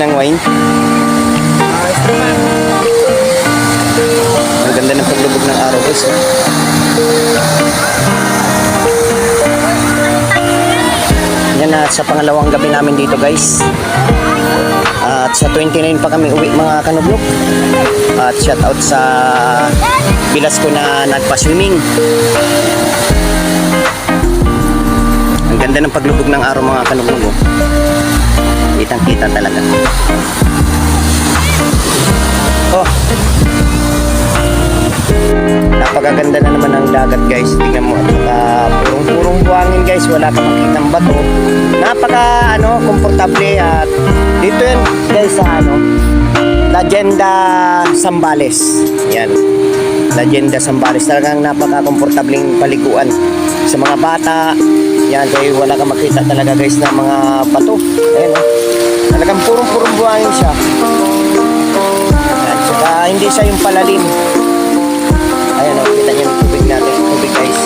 ng wine. Ang ganda ng paglubog ng araw guys. Yan na sa pangalawang gabi namin dito guys. At sa 29 pa kami uwi mga kanublog. At shout out sa bilas ko na nagpa-swimming. Ang ganda ng paglubog ng araw mga kanublog. Kitang kita talaga. Oh, napakaganda na naman ang dagat guys. Tingnan mo, purong-purong buhangin guys. Wala ka makitang bato. Napaka komportable. At dito yan guys sa Lagenda Zambales. Yan, Lagenda Zambales. Talagang napaka-komportableng paliguan sa mga bata. Yan, kaya wala ka makita talaga guys na mga bato. Ayan, talagang purong-purong buhangin siya. Yan, saka hindi siya yung palalim. Ayan, kita niyo yung tubig natin. Tubig guys,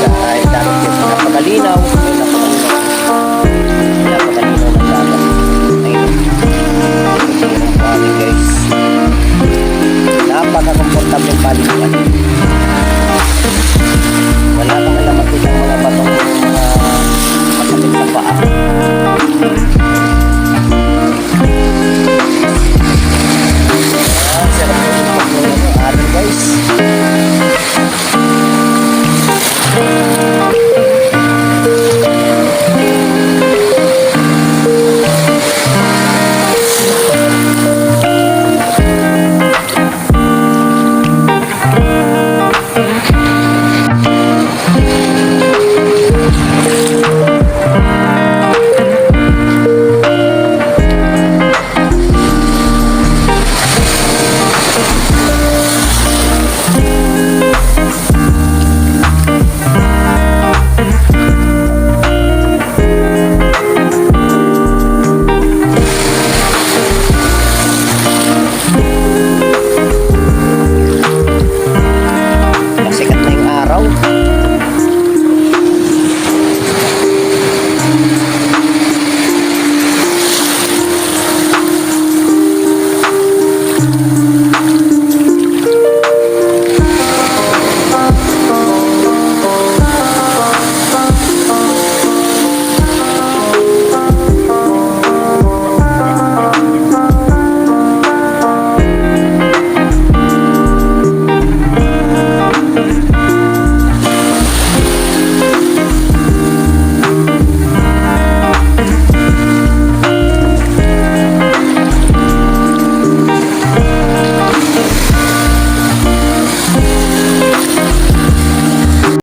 dapat yung napakalinaw. Ayan,